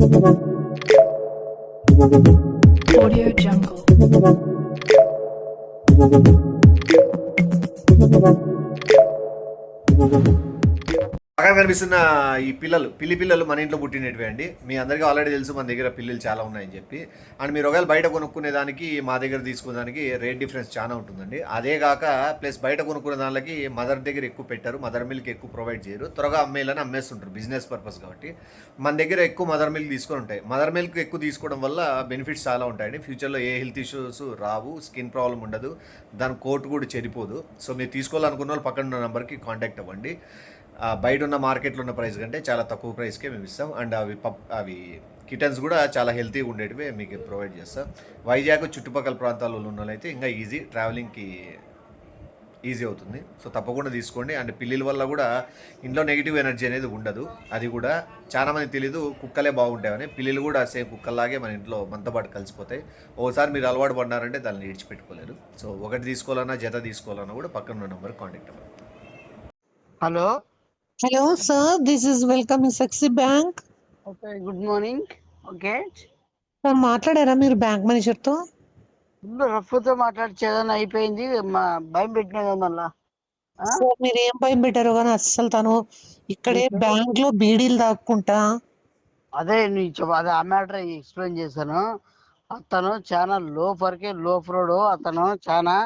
Audio Jungle. బాగా కనిపిస్తున్న ఈ పిల్లలు మన ఇంట్లో పుట్టినవి అండి. మీ అందరికీ ఆల్రెడీ తెలుసు మన దగ్గర పిల్లలు చాలా ఉన్నాయని చెప్పి. అండ్ మీరు ఒకవేళ బయట కొనుక్కునే దానికి మా దగ్గర తీసుకునేదానికి రేట్ డిఫరెన్స్ చాలా ఉంటుందండి. అదే కాక ప్లస్ బయట కొనుక్కునే దానికి మదర్ దగ్గర ఎక్కువ పెట్టారు, మదర్ మిల్క్ ఎక్కువ ప్రొవైడ్ చేయరు, త్వరగా అమ్మేయాలని అమ్మేస్తుంటారు బిజినెస్ పర్పస్ కాబట్టి. మన దగ్గర ఎక్కువ మదర్ మిల్క్ తీసుకొని ఉంటాయి. మదర్ మిల్క్ ఎక్కువ తీసుకోవడం వల్ల బెనిఫిట్స్ చాలా ఉంటాయండి. ఫ్యూచర్లో ఏ హెల్త్ ఇష్యూస్ రావు, స్కిన్ ప్రాబ్లం ఉండదు, దాని కోట్ కూడా చెడిపోదు. సో మీరు తీసుకోవాలనుకున్న వాళ్ళు పక్కన ఉన్న నెంబర్కి కాంటాక్ట్ అవ్వండి. బయట ఉన్న మార్కెట్లో ఉన్న ప్రైస్ కంటే చాలా తక్కువ ప్రైస్కే మేము ఇస్తాం. అండ్ అవి కిటన్స్ కూడా చాలా హెల్తీగా ఉండేటివే మీకు ప్రొవైడ్ చేస్తాం. వైజాగ్ చుట్టుపక్కల ప్రాంతాల్లో ఉన్న వాళ్ళైతే ఇంకా ట్రావెలింగ్కి ఈజీ అవుతుంది. సో తప్పకుండా తీసుకోండి. అండ్ పిల్లల వల్ల కూడా ఇంట్లో నెగిటివ్ ఎనర్జీ అనేది ఉండదు. అది కూడా చాలామంది తెలీదు, కుక్కలే బాగుంటాయని. పిల్లలు కూడా సేమ్ కుక్కల్లాగే మన ఇంట్లో మనతో పాటు కలిసిపోతాయి. ఓసారి మీరు అలవాటు పడినారంటే దాన్ని విడిచిపెట్టుకోలేరు. సో ఒకటి తీసుకోవాలన్నా జత తీసుకోవాలన్నా కూడా పక్కన ఉన్న నెంబర్ కాంటాక్ట్ అవ్వండి. Hello sir. This is welcome Saxi Bank. Okay, good morning. Okay sir మాట్లాడారా మీరు బ్యాంక్ మేనేజర్ తో? ముందు రఫ్తో మాట్లాడిచేదని అయిపోయింది. మా భయం పెట్టినదా మళ్ళా? సార్ మీరు ఏం భయం పెట్టారో కానీ అస్సలు తను ఇక్కడే బ్యాంక్ లో బీడీలు దాక్కుంటా. అదే అదే ఆ మ్యాటర్ ఎక్స్ప్లెయిన్ చేశాను. అతను చాలా లో ఫ్రోడ్. అతను చాలా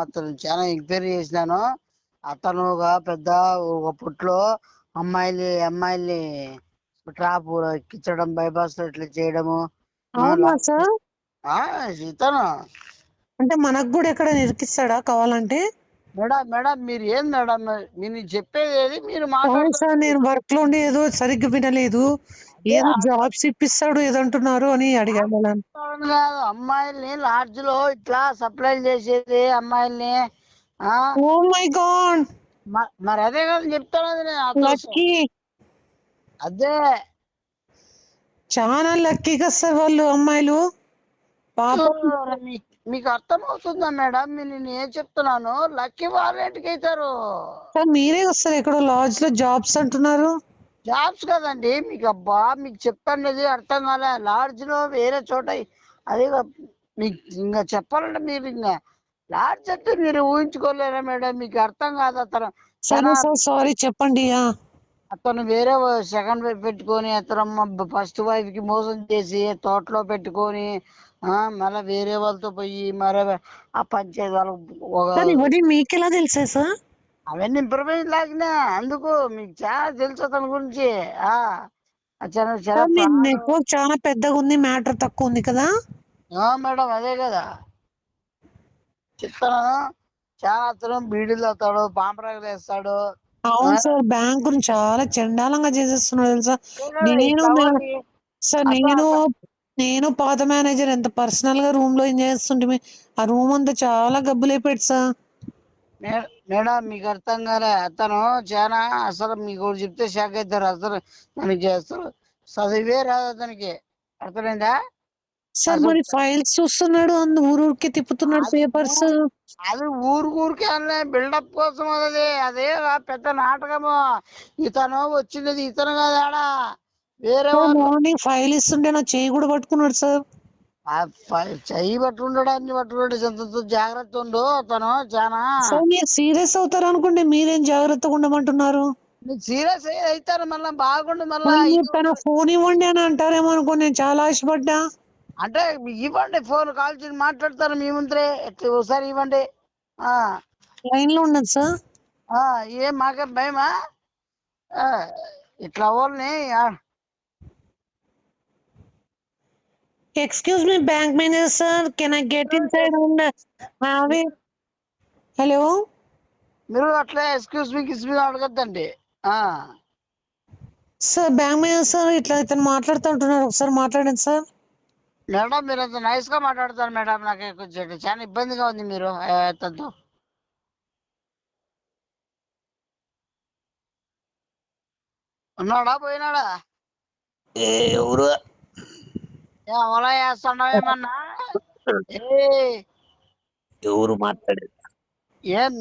అతను చాలా ఎంక్వైరీ చేసినాను. అతను ఒక పుట్లో అమ్మాయిల్ని ట్రాప్ ఎక్కించడం, బైపాస్ లో ఇట్లా చేయడము. అవునా సార్? ఇతను అంటే మనకు కూడా ఎక్కడ ఇరికిస్తాడా కావాలంటే? మేడం మీరు ఏం మేడం మీరు చెప్పేది ఏది? మీరు సార్ నేను వర్క్ లో ఉండి ఏదో సరిగ్గా వినలేదు. ఏదో జాబ్స్ ఇప్పిస్తాడు ఏదో అంటున్నారు అని అడిగాను. కాదు, అమ్మాయిల్ని లాడ్జ్ లో ఇట్లా సప్లై చేసేది అమ్మాయిల్ని. ఓ మై గాడ్, మరి అదే కదా చెప్తాను. లక్కీ, అదే చాలా లక్కీ కదా సార్ వాళ్ళు అమ్మాయిలు. పాపం మీకు అర్థం అవుతుందా మేడం? నేను ఏం చెప్తున్నాను? లక్కీ వాళ్ళకి అవుతారు సార్. మీరే వస్తారు ఎక్కడో లాడ్జ్ లో జాబ్స్ అంటున్నారు. జాబ్స్ కదండి. మీకు చెప్పండి, అర్థం కాలే. లాడ్జ్ లో వేరే చోట అదే మీకు ఇంకా చెప్పాలంటే మీరు ఇంకా లాడ్జ్ అంటే మీరు ఊహించుకోలేరా మేడం? మీకు అర్థం కాదు. అతను సరే సార్, సారీ చెప్పండి. అతను వేరే సెకండ్ వైఫ్ పెట్టుకొని, అతను ఫస్ట్ వైఫ్ కి మోసం చేసి తోటలో పెట్టుకొని మళ్ళీ వేరే వాళ్ళతో పోయి మరి ఆ పంచాయతీ ఇవన్నీ మీకెలా తెలుసా సార్? అవన్నీ ఇన్ఫర్మేషన్ లాగినా, అందుకు మీకు చాలా తెలుసు అతని గురించి. నెట్వర్క్ చాలా పెద్దగా ఉంది, మ్యాటర్ తక్కువ ఉంది కదా మేడం. అదే కదా చెప్తాను. చాలా అతను బీడీలు అవుతాడు, పాంపరాగలు వేస్తాడు. అవును సార్, బ్యాంక్ గురించి చాలా చండాలంగా చేసేస్తున్నాడు తెలుసా. సార్ నేను పాత మేనేజర్ ఎంత పర్సనల్ గా రూమ్ లో ఏం చేస్తుంటే ఆ రూమ్ అంతా చాలా గబ్బులైపోయాడు సార్. మేడం మీకు అర్థం కాలే. అతను చాలా అసలు మీకు చెప్తే షాక్ అవుతారు. అసలు మనకి చేస్తారు, చదివే రాదు అతనికి. అర్థమైందా సార్? మరి ఫైల్స్ చూస్తున్నాడు, ఊరికి తిప్పుతున్నాడు పేపర్స్. అది ఊరికే బిల్డప్ కోసం. అదే పెద్ద నాటకము. ఇతను వచ్చినది ఇతను కాదాడా, వేరే మార్నింగ్ ఫైల్ ఇస్తుంటే నా చెయ్యి కూడా పట్టుకున్నాడు సార్. చెయ్యి పట్టుకుంటాడు. జాగ్రత్త ఉండు. అతను చాలా మీరు సీరియస్ అవుతారు అనుకుంటే మీరేం జాగ్రత్తగా ఉండమంటున్నారు? సీరియస్ అవుతారు మళ్ళా. బాగుండు మళ్ళా. తన ఫోన్ ఇవ్వండి అని అంటారేమో అనుకో, నేను చాలా ఆశపడ్డా. అంటే ఇవ్వండి, ఫోన్ కాల్ చేసి మాట్లాడతారు మీ ముందరే. ఒకసారి ఇవ్వండి. లైన్ లో ఉన్నది సార్. ఏం మాకే భయమా? ఇట్లా వాళ్ళని excuse me bank manager sir, can I get inside? Hello మీరు అట్లా ఎక్స్క్యూజ్ మీ అడగద్దండి. సార్ బ్యాంక్ మేనేజర్ సార్, ఇట్లా ఇతను మాట్లాడుతూ ఉంటున్నారు, ఒకసారి మాట్లాడండి సార్. మేడం మీరు అంత నైస్ గా మాట్లాడతారు మేడం. నాకు కొంచెం చాలా ఇబ్బందిగా ఉంది మీరు తనతో. ఉన్నాడా పోయినాడా? ఎవరు అలా చేస్తున్నావేమన్నా? ఎవరు మాట్లాడేది? ఏం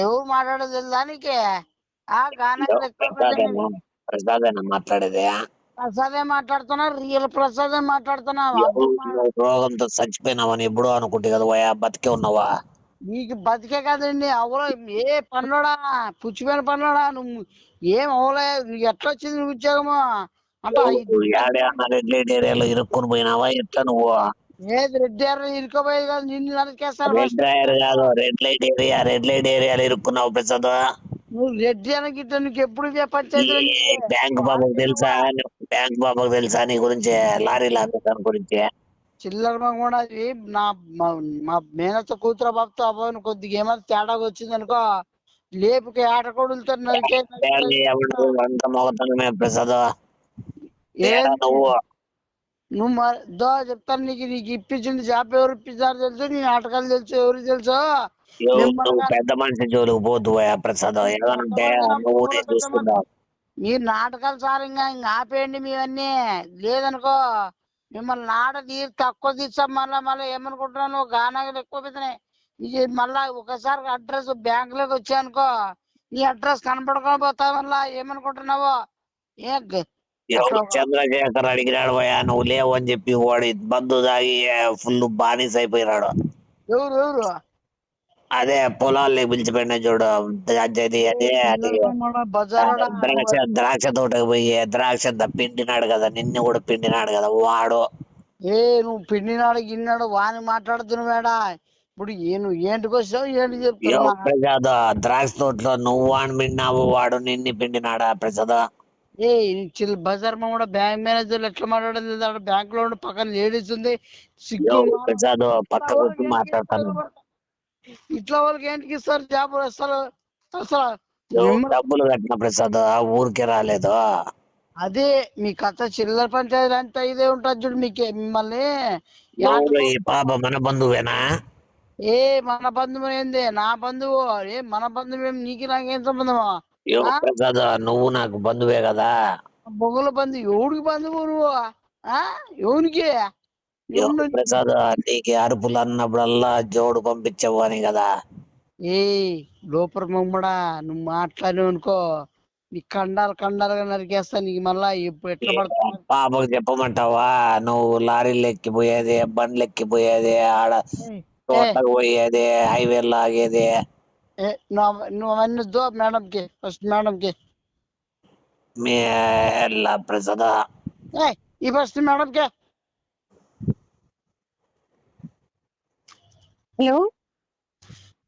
ఎవరు మాట్లాడేది దానికి? ప్రసాద్ మాట్లాడేదే. ప్రసాదే మాట్లాడుతున్నా, రియల్ ప్రసాదే మాట్లాడుతున్నా. రోగంతో చచ్చిపోయినావని ఎప్పుడో అనుకుంటే కదా పోయా, బతికే ఉన్నావా? నీకు బతికే కదండి అవలో. ఏ పనులోడా పుచ్చిపోయిన పనులోడా నువ్వు? ఏం అవలే, నీకు ఎట్లా వచ్చింది నువ్వు ఉద్యోగము అంటే యాడే అన్న రెడ్ లైట్ ఏరియాలో ఇరుక్కుని పోయినావా ఎట్లా నువ్వు? ఏది రెడ్డి గారు ఇరుకోపోయేది కాదు, నిన్ను నరికేస్తారు రెడ్ ఫస్ట్. డ్రైవర్ కాదు, రెడ్ లైట్ ఏరియాలో ఇరుక్కున్నావు ప్రసాద్. నువ్వు రెడ్డి అనకి ఇట్లా నీకు ఎప్పుడు ఇదే పంచాయతీలో బ్యాంక్ బాబాకు తెలుసా? బ్యాంక్ బాబాకు తెలుసా నీ గురించి, లారీ లాపేదాని గురించి? చిల్లర కూడా అది మా మా మేనత్త కూతురు బాబుతో అబ్బాయిని కొద్దిగా ఏమైనా తేడాగా వచ్చింది అనుకో, లేపుకి ఆటకోడులతో నరికే అంత మొగతనమే ప్రసాద్. ఏం నువ్వు నువ్వు దో చెప్తాను నీకు. నీకు ఇప్పించింది జాబ్ ఎవరు ఇప్పించారు తెలుసు, నీ నాటకాలు తెలుసు, ఎవరు తెలుసు. నువ్వు పెద్ద మనిషి జోలికి పోద్దు ప్రసాద్. ఏదనంటే నువ్వు నేను చూసుకుందాం. మీరు నాటకాలు సార్ ఇంకా ఆపేయండి మీవన్నీ. లేదనుకో మిమ్మల్ని నీరు తక్కువ తీస్తాం. మళ్ళీ ఏమనుకుంటున్నాను, గానాలు ఎక్కువ పోతున్నాయి. ఇది మళ్ళా ఒకసారి అడ్రస్ బ్యాంకులోకి వచ్చానుకో, నీ అడ్రస్ కనపడకపోతా మళ్ళా ఏమనుకుంటున్నావో. చంద్రశేఖర్ అడిగినాడు పోయా, నువ్వు లేవు అని చెప్పి వాడు బంధు తాగి ఫుల్ బానిస అయిపోయినాడు. ఎవరు అదే పొలాల్లో పిలిచిపోయినా చూడు, ద్రాక్ష తోటకు పోయి ద్రాక్ష పిండినాడు కదా, నిన్ను కూడా పిండినాడు కదా వాడు. నువ్వు పిండినాడు గిన్నాడు వాని మాట్లాడుతున్నావేడా? ఇప్పుడు నువ్వు ఏంటికి వచ్చావు, ఏంటి చెప్తున్నా? ప్రసాద్, ద్రాక్ష తోటలో నువ్వు వాడిని పిండినావు, వాడు నిన్ను పిండినాడా ప్రసాద్? బజార్ కూడా బ్యాంక్ మేనేజర్ ఎట్లా మాట్లాడేది? బ్యాంక్ లో పక్కన లేడీస్ ఉంది, ప్రసాద్ పక్క కూర్చొని మాట్లాడతాను. ఇట్లా వాళ్ళకి ఏంటికి ఇస్తారు జాబ్? అసలు డబ్బులు కట్టిన ప్రసాద్, ఊరికే రాలేదు. అదే మీ కథ చిల్లర పంచాయతీ అంతా ఇదే ఉంటుంది చూడు. మిమ్మల్ని ఈ పాప మన బంధువేనా? మన బంధువు ఏంది? నా బంధువు. మన బంధువు ఏం? నీకు నాకేం సంబంధమా? ప్రసాద్ నువ్వు నాకు బంధువే కదా. బొగుల బంధువు ఎవడికి బంధువు నువ్వు? ఎవరికి ప్రసాద్? నీకు అరుపులు అన్నప్పుడల్లా జోడు పంపించవు అని కదా. లోపల మమ్మడా నువ్వు మాట్లాడినావు అనుకో, నీ కండాలుగా నరికేస్తా. నీకు మళ్ళా ఇప్పుడు ఎట్లా పడతా? పాపకు చెప్పమంటావా? నువ్వు లారీలు ఎక్కిపోయేది, బండ్లు ఎక్కిపోయేది, ఆడ తోటకు పోయేది, హైవే లాగేది. నువ్వు అవన్నీ దో మేడంకి, ఫస్ట్ మేడంకి. ప్రసాద్ ఈ ఫస్ట్ మేడంకి. హలో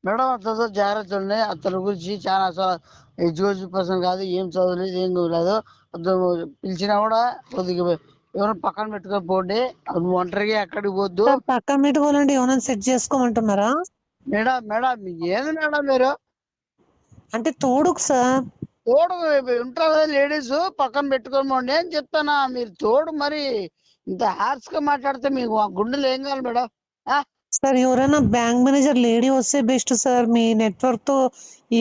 మేడం, అతనితో జాగ్రత్త ఉండే. అతని గురించి చాలా అసలు ఎడ్యుకేషన్ పర్సన్ కాదు, ఏం చదవలేదు, ఏం చదవలేదు. అతను పిలిచినా కూడా కొద్దిగా ఎవరైనా పక్కన పెట్టుకొని పోండి. అది ఒంటరిగా ఎక్కడికి పోద్దు. పక్కన పెట్టుకోవాలంటే ఏమైనా సెట్ చేసుకోమంటున్నారా? మేడం ఏది మేడం మీరు? అంటే తోడుకు సార్, తోడు ఉంటారు కదా లేడీస్, పక్కన పెట్టుకొని పోండి అని చెప్తానా. మీరు తోడు మరి ఇంత హార్స్ గా మాట్లాడితే మీకు గుండెలు ఏం కావాలి మేడం? సార్ ఎవరైనా బ్యాంక్ మేనేజర్ లేడీ వస్తే బెస్ట్ సార్. మీ నెట్వర్క్ తో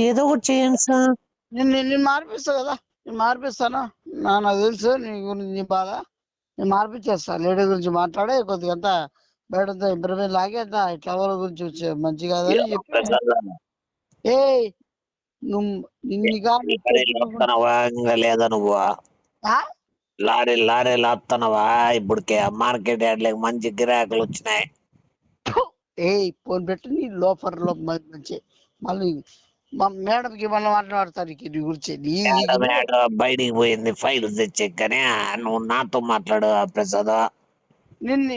ఏదో ఒకటి చేయండి సార్. నేను మార్పిస్తా కదా, నేను మార్పిస్తాను. నాకు తెలుసు నీ గురించి, నీ బాధ. నేను మార్పించేస్తా. లేడీ గురించి మాట్లాడే కొద్దిగా అంతా బయట ఇంప్రూవ్మెంట్ లాగే అంతా ఇట్లా వాళ్ళ గురించి మంచి కాదని చెప్పి లేదా నువ్వు లారీ లాత్తనవా? ఇప్పటికే మార్కెట్ యార్డ్లకి మంచి గిరాకులు వచ్చినాయి. ఫోన్ పెట్టి నీ లోఫర్ లో మంచి మళ్ళీ మా మేడంకి మళ్ళీ మాట్లాడతాను నీ గురించి. బయటికి పోయింది ఫైల్ తెచ్చే, కానీ నువ్వు నాతో మాట్లాడు ప్రసాద్.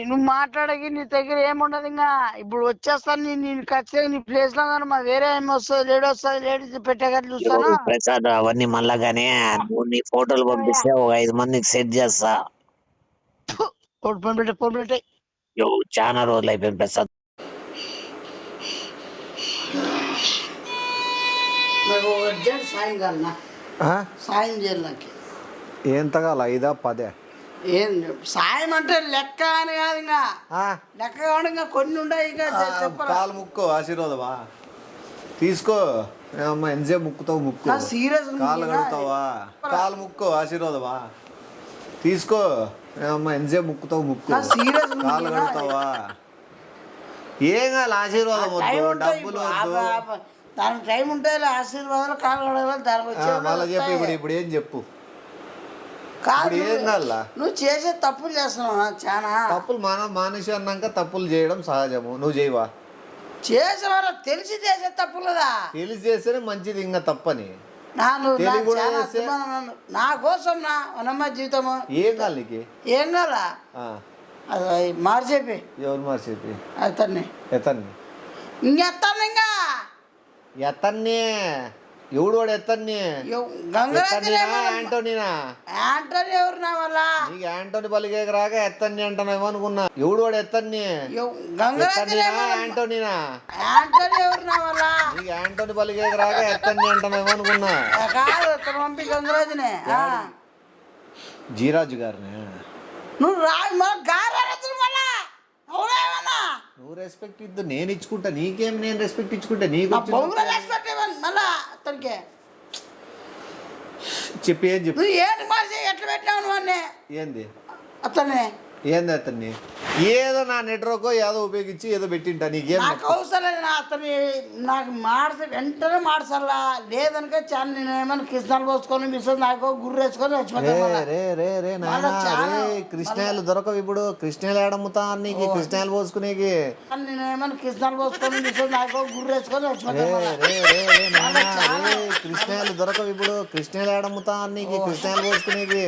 నువ్వు మాట్లాడకి నీ దగ్గర ఏముండదు. ఇంకా ఇప్పుడు వచ్చేస్తాను నేను ఖచ్చితంగా నీ ప్లేస్ లో. కానీ మా వేరే ఏమి వస్తుంది, లేడీ వస్తుంది, లేడీస్ పెట్టేగట్టు చూస్తాను ప్రసాద్. అవన్నీ మళ్ళా కానీ నువ్వు నీ ఫోటోలు పంపిస్తే ఒక 5 మందికి సెట్ చేస్తా. ఫోన్ పెట్టే చాలా రోజులు అయిపోయింది ప్రసాద్. నాకు అర్జెంట్ సాయం కాలనా? సాయం చేయాలి నాకు. ఏం తగాల? 5 10? ఏం సాయం అంటే లెక్క అని కాదు, ఇంకా లెక్క కావడం ఇంకా కొన్ని ఉన్నాయి. కాలు ముక్కో ఆశీర్వాదమా తీసుకో. అమ్మ ఎంతసేపు ముక్కుతావు? ముక్కు. సీరియస్ కాలు కడుగుతావా? కాలు ముక్కో ఆశీర్వాదమా తీసుకో. అమ్మ ఎంతసేపు ముక్కుతావు? ముక్కు. సీరియస్ కాలు కడుగుతావా? ఏం కాదు ఆశీర్వాదం వద్దు, డబ్బులు వద్దు. దానికి టైం ఉంటే ఆశీర్వాదాలు కాలు కడగాలి. దానికి మళ్ళీ చెప్పు. ఇప్పుడు ఏం చెప్పు? కాదు ఏం కావాలా నువ్వు చేసే తప్పులు చేస్తున్నావు చాలా. తప్పులు మానేసి అన్నాక తప్పులు చేయడం సహజము. నువ్వు చేయవా? చేసేవారు తెలిసి చేసే తప్పులు కదా. తెలిసి చేస్తేనే మంచిది, ఇంకా తప్పని నాకు చాలా అభిమానం. నా కోసం నమ్మ జీవితము ఏం కాదు నీకు? ఏం కావాలా? అది మార్చేపి. ఎవరు మార్చేపి? అతన్ని ఎతన్ని ఎవడు వాడు? ఎత్తన్ని యాంటోనీనా? యాంటోనీ ఎవరు నా వల్ల? నీకు యాంటోని పలికేక రాక ఎత్తన్ని అంటానేమో అనుకున్నా. ఎవడు వాడు? ఎత్తన్ని యాంటోనీనా? యాంటోనీ ఎవరు నా వల్ల? నీకు యాంటోని పలికేక రాక ఎత్తన్ని అంటానేమో అనుకున్నా. కాదు పంపి గంగరాజునే. జీరాజు గారిని నువ్వు గారు మళ్ళా అవునా? నువ్వు రెస్పెక్ట్ ఇద్దు, నేను ఇచ్చుకుంటా. నీకేం నేను రెస్పెక్ట్ ఇచ్చుకుంటా? నీకు మళ్ళా అతనికి చెప్పి ఏం చెప్పు. నువ్వు ఏంటి మార్చి ఎట్లా పెట్టినావు నువ్వు? ఏంది అతన్ని ఏంది అతన్ని? ఏదో నా నెట్వర్క్ ఏదో ఉపయోగించి ఏదో పెట్టింటా. నీకేం నాకు అవసరం లేదు. అతని నాకు వెంటనే మార్చాలా లేదనుక చాలా నేను ఏమైనా కృష్ణాలు పోసుకొని మిషన్ నాకు గుర్రు వేసుకొని కృష్ణాలు దొరకవు ఇప్పుడు. కృష్ణాలు ఏడమ్ముతా నీకు? కృష్ణాలు పోసుకునేకి నేను ఏమైనా కృష్ణాలు పోసుకొని మిషన్ నాకు గుర్రు వేసుకొని కృష్ణాలు దొరకవు ఇప్పుడు. కృష్ణాలు ఏడమ్ముతా నీకు? కృష్ణాలు పోసుకునేకి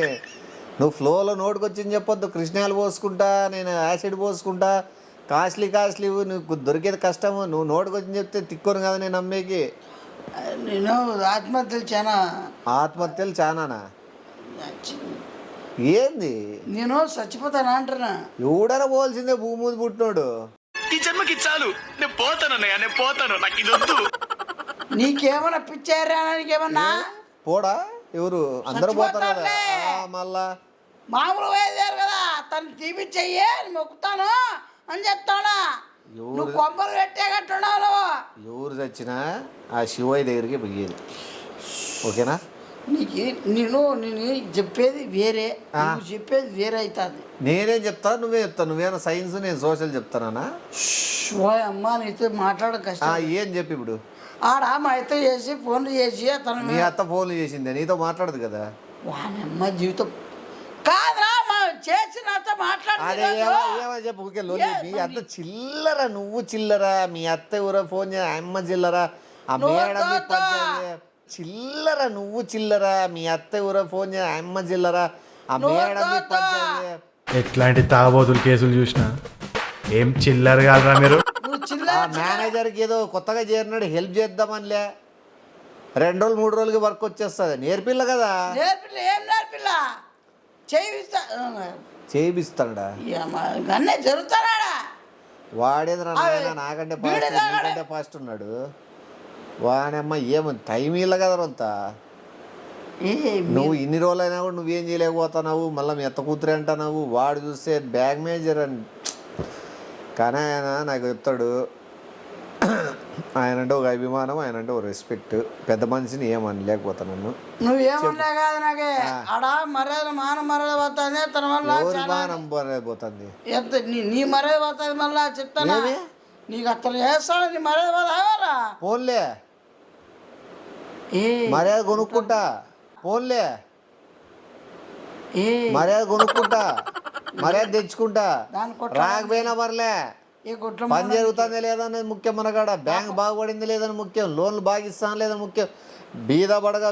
నువ్వు ఫ్లోలో నోటుకొచ్చింది చెప్పొద్దు. కృష్ణాలు పోసుకుంటా, నేను యాసిడ్ పోసుకుంటా, కాస్ట్లీ నువ్వు దొరికేది కష్టము. నువ్వు నోటుకొచ్చింది చెప్తే తిక్కోను కదా నేను అమ్మేకి. నేను ఆత్మహత్యలు చానానా? ఏంది నేను చచ్చిపోతాను అంటున్నా. ఎవడైనా పోవాల్సిందే భూమి మీద పుట్టినోడు. ఈ జన్మకి చాలు, నేను పోతాను, నాకు ఇది వద్దు. నీకేమన్నా పిచ్చారా? నీకేమన్నా పోడా? ఎవరు? అందరూ పోతారు కదా. మళ్ళా మామూలు వేసారు కదా. తను తీపిచ్చయ్యే మొక్కుతాను అని చెప్తాడా? నువ్వు కొబ్బరి పెట్టే కట్టున్నావు నువ్వు. ఎవరు చచ్చినా ఆ శివయ్య దగ్గరికి పోయేది. ఓకేనా? నేను చెప్పేది వేరే, నువ్వు చెప్పేది వేరే అవుతుంది. నేనేం చెప్తాను నువ్వే చెప్తాను. నువ్వేనా సైన్స్, నేను సోషల్ చెప్తానా? అమ్మా నీతో మాట్లాడడం కష్టం. ఏం చెప్పి ఇప్పుడు ఆడ మా అత్త చేసి ఫోన్లు చేసి అతను మీ అత్త ఫోన్లు చేసిందే, నీతో మాట్లాడదు కదా. వానమ్మ జీవితం కాదురా చేసిన ఏమని చెప్పు. ఓకే మీ అత్త చిల్లర, నువ్వు చిల్లర. మీ అత్త ఎవరో ఫోన్ చేయ అమ్మ చిల్లర. ఆ మేడం చిల్లర, నువ్వు చిల్లర. మీ అత్త ఎవరో ఫోన్ చేయ అమ్మ చిల్లర. ఆ మేడం ఎట్లాంటి తాగబోతులు కేసులు చూసినా ఏం చిల్లర కాదురా మీరు. మేనేజర్కి ఏదో కొత్తగా చేరినాడు, హెల్ప్ చేద్దామనిలే. 2 రోజులు 3 రోజులకి వర్క్ వచ్చేస్తుంది. నేర్పిల్ల కదా. ఏం నేర్పిల్లా చేయిస్తాడా? అన్నీ జరుగుతాడా? వాడేదిరా నాకంటే ఫాస్ట్ ఉన్నాడు. వానమ్మ ఏమో టైం ఇల్ల కదా అంతా. నువ్వు ఇన్ని రోజులైనా కూడా నువ్వేం చేయలేకపోతున్నావు. మళ్ళీ మీ అత్త కూతురే అంటున్నావు. వాడు చూస్తే బ్యాంక్ మేనేజర్ అని. కానీ ఆయన నాకు చెప్తాడు, ఆయన అంటే ఒక అభిమానం, ఆయన అంటే ఒక రెస్పెక్ట్. పెద్ద మనిషిని ఏమనలేకపోతున్నాను. నువ్వేమన్నా కాదు నాకే ఆడ మర్యాద మర్యాద పోతుంది. తన వల్ల మానం పోతుంది. ఎంత నీ మర్యాద పోతుంది. మళ్ళా చెప్తాను నీకు అతను చేస్తాడు. నీ మర్యాద పోతావారా? ఫోన్లే మర్యాద కొనుక్కుంటా. ఫోన్లే మర్యాద కొనుక్కుంటా, మర్యాద తెచ్చుకుంటా. రాకపోయినా పర్లే. పని జరుగుతుందా లేదనేది ముఖ్యం. మనకాడ బ్యాంక్ బాగుపడింది లేదని ముఖ్యం. లోన్లు బాగా ఇస్తాను లేదని ముఖ్యం. బీద పడగా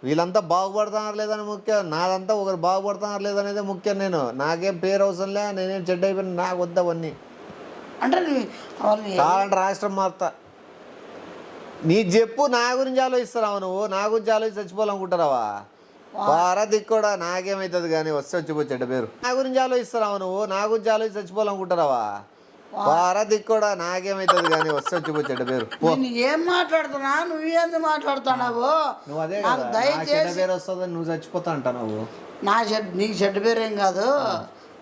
వీళ్ళంతా బాగుపడుతున్నారు లేదని ముఖ్యం. నాదంతా ఒకరు బాగుపడుతున్నారు లేదనేది ముఖ్యం. నాకేం పేరు అవసరం లే. నేనేం చెడ్డ అయిపోయినా నాకు వద్దవన్నీ. అంటే కావాలంటే రాష్ట్రం మారుతా. నీ చెప్పు. నా గురించి ఆలోచిస్తున్నావు నువ్వు. నా గురించి ఆలోచించి చచ్చిపోవాలనుకుంటున్నావా? భారతి కూడా నాకేమవుతుంది కానీ వస్తే వచ్చిపోయి చెడ్డ పేరు. నా గురించి ఆలోచిస్తున్నావు నువ్వు. నా గురించి ఆలోచించి చచ్చిపోవాలనుకుంటున్నావా? భారతి కూడా నాకేమవుతుంది కానీ వస్తే వచ్చిపోయి చెడ్డ పేరు. ఏం మాట్లాడుతున్నా? నువ్వు ఏంది మాట్లాడుతున్నావు? నువ్వు అదే కదా చెడ్డ పేరు వస్తుందని నువ్వు చచ్చిపోతా అంటున్నావు. నీకు చెడ్డ పేరు ఏం కాదు,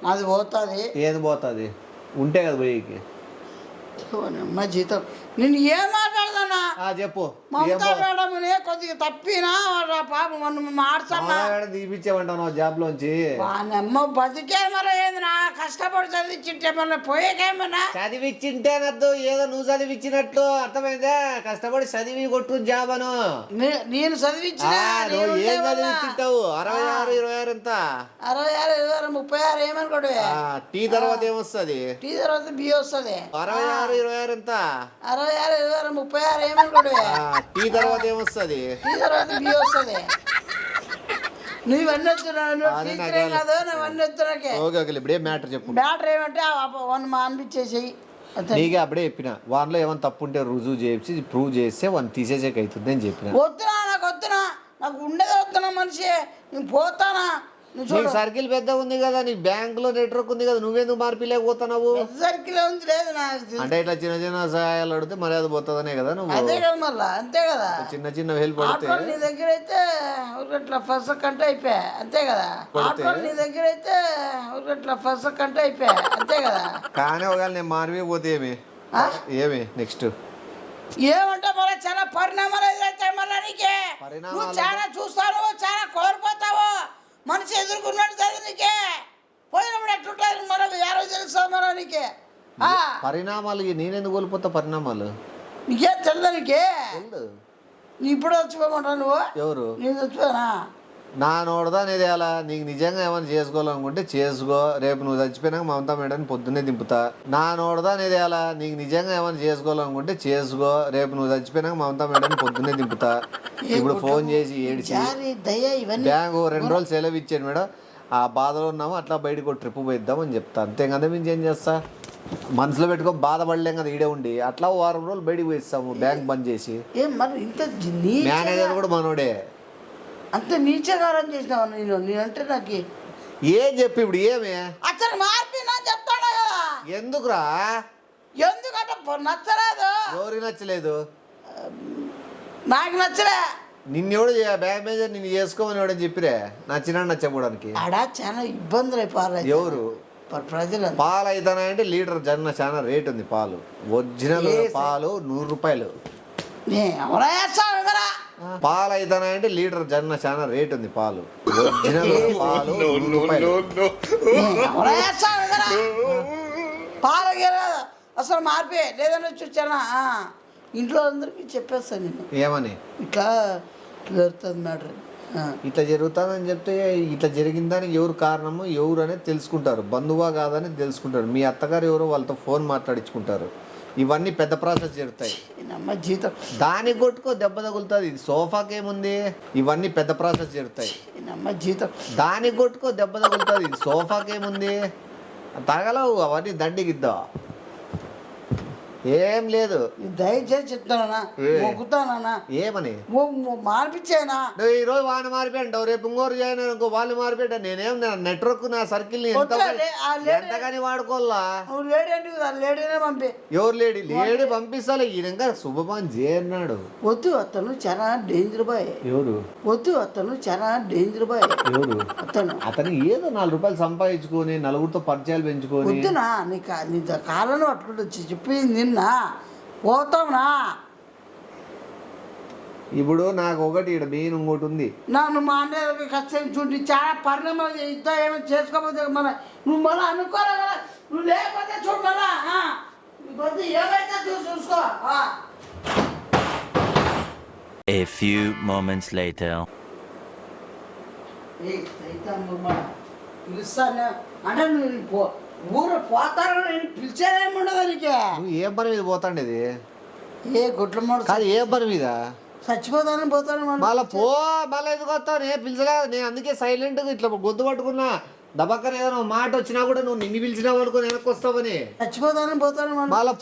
నాది పోతుంది. ఏది పోతుంది? ఉంటే కదా పోయేకి. అమ్మ జీతం నేను ఏం మాట్లాడతానా చెప్పు మమతా మేడంని కొద్దిగా తప్పినా పాపం మనం మార్చన్నా తీపిచ్చేమంటావు జాబ్ లోంచి వాళ్ళమ్మ బతికే మరి ఏందినా కష్టపడి చదివించింటే మళ్ళీ పోయేకేమన్నా చదివిచ్చింటేనద్దు ఏదో నువ్వు చదివిచ్చినట్లు అర్థమైందా కష్టపడి చదివి కొట్టు జాబ్ అను నేను చదివించిన ఏం చదివిచ్చింటావు 66 26 ఎంత 66 26 36 ఏమనుకోడు టీ తర్వాత ఏమొస్తుంది టీ తర్వాత బి వస్తుంది 66 26 ఎంత 66 26 36 ఏమనుకోడు టీ తర్వాత ఏమొస్తుంది టీ తర్వాత బి వస్తుంది నువ్వు ఇవన్నీ వస్తున్నావు కాదు నువ్వన్నీ వస్తున్నాకే ఓకే ఓకే ఇప్పుడు ఏ మ్యాటర్ చెప్పు మ్యాటర్ ఏమంటే వన్ అనిపించేసేయి నీకే అప్పుడే చెప్పిన వాన్లో ఏమైనా తప్పు ఉంటే రుజువు చేసి ప్రూవ్ చేస్తే వన్ తీసేసేకి అవుతుంది అని చెప్పిన వద్దునా నాకు వద్దునా నాకు ఉండేది వద్దునా మనిషి నేను పోతానా నీకు సర్కిల్ పెద్ద ఉంది కదా నీ బ్యాంక్ లో నెట్వర్క్ ఉంది కదా నువ్వెందుకు మార్పిలేకపోతున్నావు సర్కిల్ ఉంది లేదు నాకు అంటే ఇట్లా చిన్న చిన్న సహాయాలు అడిగితే మర్యాద పోతుందనే కదా నువ్వు అదే కదా మళ్ళా అంతే కదా చిన్న చిన్న హెల్ప్ పడితే ఆటోలు నీ దగ్గర అయితే ఇట్లా ఫస్ట్ కంటే అయిపోయా అంతే కదా ఆటోలు నీ దగ్గర అయితే ఇట్లా ఫస్ట్ కంటే అయిపోయా అంతే కదా కానీ ఒకవేళ నేను మారిపోతే ఏమి నెక్స్ట్ ఏమంటే మళ్ళీ చాలా పరిణామాలు ఎదురవుతాయి మళ్ళీ నీకే నువ్వు చాలా చూస్తావు చాలా కోల్పోతావు మనిషి ఎదుర్కొన్నాడు చదివి నీకే పోయినప్పుడు ఎట్లుంటారు మళ్ళీ ఎవరో తెలుస్తావు మళ్ళీ నీకే పరిణామాలు నేనెందుకు కోల్పోతా పరిణామాలు నీకేం తెలుదా నీకే నీ ఇప్పుడు చచ్చిపోమంటావు నువ్వు ఎవరు నేను చచ్చిపోయానా నా నోడదా అనేది అలా నీకు నిజంగా ఏమైనా చేసుకోవాలనుకుంటే చేసుకో రేపు నువ్వు చచ్చిపోయినాక మమతా మేడాన్ని పొద్దున్నే దింపుతా నా నోడదా అనేది అలా నీకు నిజంగా ఏమైనా చేసుకోవాలనుకుంటే చేసుకో రేపు నువ్వు చచ్చిపోయినాక మమతా మేడాన్ని పొద్దున్నే దింపుతా ఇప్పుడు ఫోన్ చేసి ఏడిచి బ్యాంకు 2 రోజులు సెలవు ఇచ్చాను మేడం ఆ బాధలో ఉన్నాము అట్లా బయటకు ఒక ట్రిప్ పోయిద్దాం అని చెప్తా అంతే కదా మేము ఏం చేస్తా మనసులో పెట్టుకో బాధపడలేం కదా ఈడే ఉండి అట్లా 1 వారం రోజులు బయటకు పోయిస్తాము బ్యాంక్ బంద్ చేసి మేనేజర్ కూడా మనోడే అంత నీచగారం చేసినావు నేనంటే నాకు ఏం చెప్పి ఇప్పుడు ఏమి అతను మార్పినా చెప్తాడా కదా ఎందుకురా ఎందుకంటే నచ్చలేదు ఎవరికి నచ్చలేదు నాకు నచ్చలే నిన్నెవడు బ్యాంక్ మేనేజర్ నిన్ను చేసుకోమని ఎవడని చెప్పిరే నచ్చినా నచ్చకపోవడానికి ఆడ చాలా ఇబ్బందులు అయిపోవాలి ఎవరు ప్రజలు పాలు అవుతానంటే లీటర్ జన్న చాలా రేట్ ఉంది పాలు ఒరిజినల్ పాలు 100 రూపాయలు పాలు అవుతానంటే లీటర్ జన్న చాలా రేట్ ఉంది పాలు ఒరిజినల్ పాలు 100 రూపాయలు పాలు అసలు మార్పే లేదని వచ్చానా ఇంట్లో అందరికి చెప్పేస్తాను నేను ఏమని ఇట్లా జరుగుతుంది మ్యాటర్ ఇట్లా జరుగుతుందని చెప్తే ఇట్లా జరిగిన దానికి ఎవరు కారణము ఎవరు అనేది తెలుసుకుంటారు బంధువా కాదని తెలుసుకుంటారు మీ అత్తగారు ఎవరో వాళ్ళతో ఫోన్ మాట్లాడించుకుంటారు ఇవన్నీ పెద్ద ప్రాసెస్ జరుగుతాయి జీతం దానికి కొట్టుకో దెబ్బ తగులుతుంది ఇది సోఫాకి ఏముంది ఇవన్నీ పెద్ద ప్రాసెస్ జరుగుతాయి జీతం దానికి కొట్టుకో దెబ్బ తగులుతుంది ఇది సోఫాకి ఏముంది తగలవు అవన్నీ దండిగిద్దా ఏం లేదు దయచేసి చెప్తానా మొక్కుతానా ఏమని మార్పిచ్చానా నువ్వు ఈ రోజు వాడిని మారిపోయావు రేపు ఇంకోరు చేయను ఇంకో వాళ్ళు మారిపోయా నేనేం నెట్వర్క్ నా సర్కిల్ ఎంతగాని వాడుకోవాలా లేడీనే పంపి ఎవరు లేడీ పంపిస్తాలే ఈయన శుభమాన్ చేయన్నాడు వద్దు అతను చాలా డేంజర్ బాయ్ ఎవరు వద్దు అతను చాలా డేంజర్ బాయ్ ఎవరు అతను ఏదో 4 రూపాయలు సంపాదించుకొని నలుగురితో పరిచయాలు పెంచుకొని వద్దునా నీ కాలంలో అట్లా చెప్పి నిన్న పోతావునా ఇప్పుడు నాకు ఒకటి ఇక్కడ మెయిన్ ఇంకోటి ఉంది నన్ను మా అన్నయ్య కష్టం చూడండి చాలా పరిణామాలు ఇద్దా ఏమో చేసుకోకపోతే మన నువ్వు మళ్ళీ అనుకోరా కదా నువ్వు లేకపోతే చూడు మళ్ళా ఏమైతే చూసుకో A few moments later. పిలుస్తాను అంటే నువ్వు ఊరు పోతారు నేను పిలిచేదేముండదు నీకు నువ్వు ఏ పని మీద పోతాండేది ఏ గుట్ల మూడు కాదు ఏ పని మీద చచ్చిపోతాను పోతాను మళ్ళీ మళ్ళీ ఎందుకు వస్తావు నేను పిలిచగా నేను అందుకే సైలెంట్గా ఇట్లా గొంతు పట్టుకున్నా దబక్కన ఏదైనా మాట వచ్చినా కూడా నువ్వు నిన్ను పిలిచినావు అనుకుని వెనక్కి వస్తావని చచ్చిపోతాను పోతాను మళ్ళీ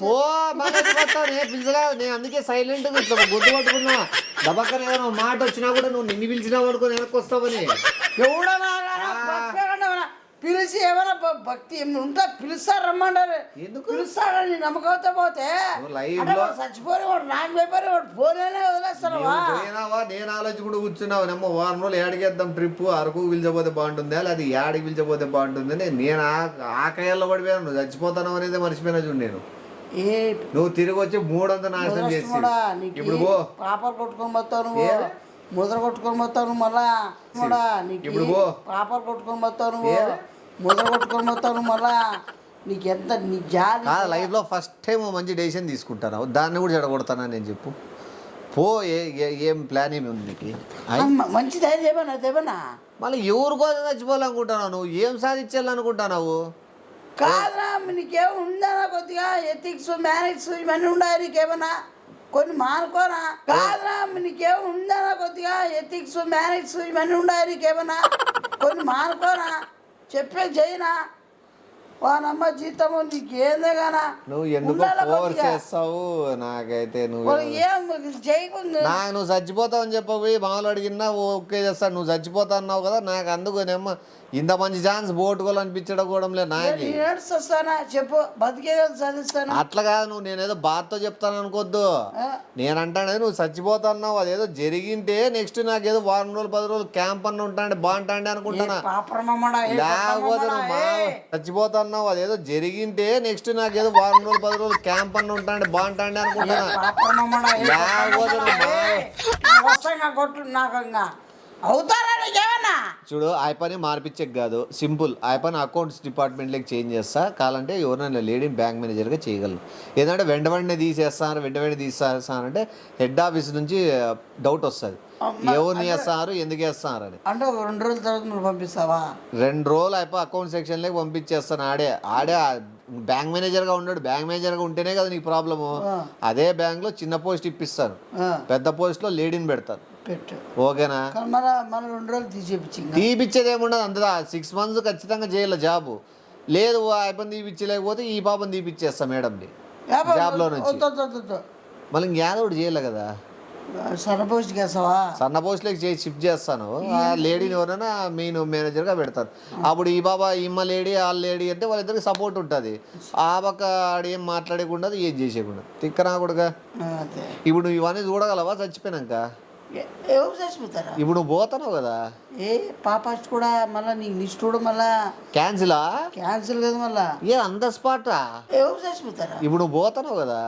మళ్ళీ ఎందుకు వస్తావు నేను పిలిచగా నేను అందుకే సైలెంట్గా ఇట్లా గొంతు పట్టుకున్నా దబక్కన ఏదైనా మాట వచ్చినా కూడా నువ్వు నిన్ను పిలిచినావు అనుకుని వెనక్కి వస్తావని ఎవడన్నా పిలిచి ఏమైనా భక్తి ఏమైనా ఉంటా పిలుస్తారు రమ్మంటారు ఎందుకు పిలుస్తాడని నమ్మకంతో పోతే చచ్చిపోయి వాడు నాకు అయిపోయి వాడు పోలేనే వదిలేస్తాను నేను ఆలోచించుకుంటూ కూర్చున్నావు నమ్మ 1 వారం రోజులు ఏడికేద్దాం ట్రిప్ అరకు పిలిచపోతే బాగుంటుందా లేదా ఏడికి పిలిచపోతే బాగుంటుందని నేను ఆ కయ్యాల్లో పడిపోయాను నువ్వు చచ్చిపోతాను అనేది మర్చిపోయినా చూడు నేను ఏ నువ్వు తిరిగి వచ్చి 300 నాశనం చేసి ఇప్పుడు పో పాపలు కొట్టుకొని పోతావు నువ్వు ఏ? ముద్ర కొట్టుకొని పోతావు నువ్వు మళ్ళా నీకు ఇప్పుడు పో పాపలు కొట్టుకొని పోతావు నువ్వు ముద్ర కొట్టుకొని పోతావు నువ్వు మళ్ళా నీకు ఎంత నీ జాలి లైఫ్లో ఫస్ట్ టైం మంచి డెసిషన్ తీసుకుంటాను దాన్ని కూడా చెడగొడతానా నేను చెప్పు పో ఏం ప్లాన్ ఏమి ఉంది నీకు మంచిది అయితే ఏమన్నా మళ్ళీ ఎవరి కోసం చచ్చిపోవాలనుకుంటున్నావు నువ్వు ఏం సాధించాలనుకుంటున్నావు కాదురా నీకేం ఉందా కొద్దిగా ఎథిక్స్ మేనక్స్ ఇవన్నీ ఉన్నాయి నీకేమన్నా కొన్ని మానుకోరా కాదురా నీకేం ఉందా కొద్దిగా ఎథిక్స్ మేనక్స్ ఇవన్నీ ఉన్నాయి నీకేమన్నా కొన్ని మానుకోరా చెప్పే చేయనా వానమ్మ జీతము నీకేందే గానా నువ్వు ఎందుకు ఫోర్స్ చేస్తావు నాకైతే నువ్వు ఏం చేయకుండా నాకు నువ్వు చచ్చిపోతావు అని చెప్పి మామూలు అడిగినా ఓకే చేస్తాను నువ్వు చచ్చిపోతా అన్నావు కదా నాకు అందుకునేమో ఇంత మంచి ఛాన్స్ పోగొట్టుకోవాలనిపించడం కూడా లేదు నాకు ఏడుస్తానా చెప్పు బతికే చదివిస్తాను అట్లా కాదు నువ్వు నేనేదో బాధతో చెప్తాను అనుకోద్దు నేనంటానే నువ్వు చచ్చిపోతా అన్నావు అదేదో జరిగింటే నెక్స్ట్ నాకేదో 1 రోజులు 10 రోజులు క్యాంప్ అన్న ఉంటాండి బాగుంటాండి అనుకుంటున్నా లేకపోతే నువ్వు చచ్చిపోతా అన్నావు అదేదో జరిగింటే నెక్స్ట్ నాకేదో 1 రోజులు 10 రోజులు క్యాంప్ అన్న ఉంటాండి బాగుంటాండి అనుకుంటున్నా లేకపోతే అవుతారా నీకేమన్నా చూడు ఆ పని మార్పించే కాదు సింపుల్ ఆ పని అకౌంట్స్ డిపార్ట్మెంట్లోకి చేంజ్ చేస్తా కావాలంటే ఎవరైనా లేడీని బ్యాంక్ మేనేజర్గా చేయగలను ఏదంటే వెంటనే తీసేస్తానంటే హెడ్ ఆఫీస్ నుంచి డౌట్ వస్తుంది ఎవరిని వేస్తారు ఎందుకు వేస్తున్నారు అని అంటే 2 రోజుల తర్వాత నువ్వు పంపిస్తావా 2 రోజులు అయిపోయి అకౌంట్ సెక్షన్లోకి పంపించేస్తాను ఆడే బ్యాంక్ మేనేజర్గా ఉన్నాడు బ్యాంక్ మేనేజర్గా ఉంటేనే కదా నీకు ప్రాబ్లము అదే బ్యాంక్లో చిన్న పోస్ట్ ఇప్పిస్తాను పెద్ద పోస్ట్లో లేడీని పెడతాను పెట్టు ఓకేనా మన 2 రోజులు తీపిచ్చేది ఏముండదు అంతదా 6 months ఖచ్చితంగా చేయాలి జాబు లేదు ఆ పని తీపిచ్చలేకపోతే ఈ పాపని తీపిచ్చేస్తా మేడంని జాబ్లో నుంచి మళ్ళీ ఇంకేదోటి చేయలే కదా సన్న పోస్ట్ వేస్తావా సన్న పోస్ట్లోకి షిఫ్ట్ చేస్తాను ఆ లేడీని ఎవరైనా మెయిన్ మేనేజర్గా పెడతాను అప్పుడు ఈ బాబా ఇమ్మ లేడీ ఆ లేడీ అంటే వాళ్ళిద్దరికి సపోర్ట్ ఉంటుంది ఆ పక్క ఆడేం మాట్లాడకుండా ఏం చేసేయకుండా తిక్కనా కూడా ఇప్పుడు నువ్వు ఇవన్నీ చూడగలవా చచ్చిపోయినాక ఎవరు చచ్చిపోతారా ఇప్పుడు నువ్వు పోతున్నావు కదా ఏ పాప కూడా మళ్ళీ నీకు నిష్ఠూడు మళ్ళా క్యాన్సిల్ కదా మళ్ళా ఏ అంత స్పాటా ఎవరు చచ్చిపోతారా ఇప్పుడు నువ్వు పోతున్నావు కదా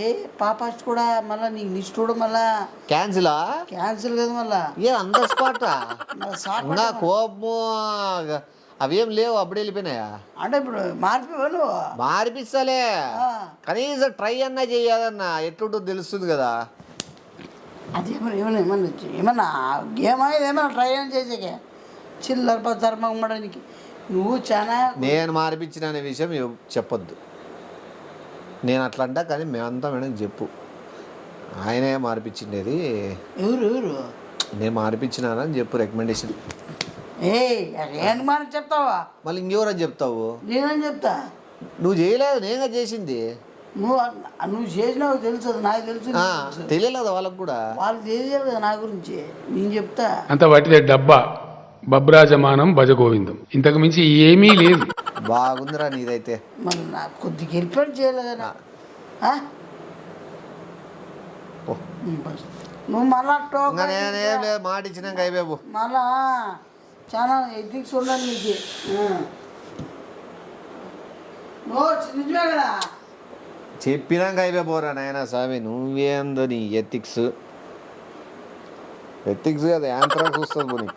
ఏ పాప కూడా మళ్ళీ నీకు నిష్ఠూడు మళ్ళా క్యాన్సిల్ కదా మళ్ళా ఏ అంత స్పాటా ఇంకా కోపము అవేం లేవు అప్పుడు వెళ్ళిపోయినాయా అంటే ఇప్పుడు మార్పివా మార్పిస్తలే కనీసం ట్రై అన్నా చెయ్యాలన్నా ఎట్లుంటుందో తెలుస్తుంది కదా అది ఏమన్నా గేమ్ అనేది ఏమన్నా ట్రై అని చేసేకే చిల్లర ధర్మం ఉండడానికి నువ్వు చాలా నేను మార్పించిన అనే విషయం చెప్పొద్దు నేను అట్లా అంటా కానీ మేమంతా మేడం చెప్పు ఆయనే మార్పించిండేది ఎవరు నేను మార్పించినానని చెప్పు రికమెండేషన్ ఏంటి మనం చెప్తావా మళ్ళీ ఇంకెవరని చెప్తావు నేనని చెప్తా నువ్వు చేయలేదు నేనే చేసింది నువ్వు చేసినావు తెలుసు నాకు తెలుసు తెలియలేదు వాళ్ళకు కూడా వాళ్ళు తెలియదు కదా నా గురించి నేను చెప్తా అంత వాటిదే డబ్బా బబ్రాజమానం భజగోవిందం ఇంతకు మించి ఏమీ లేదు బాగుందిరా నీదైతే మరి నాకు కొద్దిగా హెల్ప్ చేయలేదనా నువ్వు మళ్ళా నేనేం మాట ఇచ్చినాక అయిపోయావు మళ్ళా చాలా ఎథిక్స్ ఉండాలి నీకు నిజమే కదా చెప్పినాక అయిపోరా నాయన స్వామి నువ్వేందో నీ ఎథిక్స్ కదా యాంత్రాక్స్ వస్తుంది పోనీ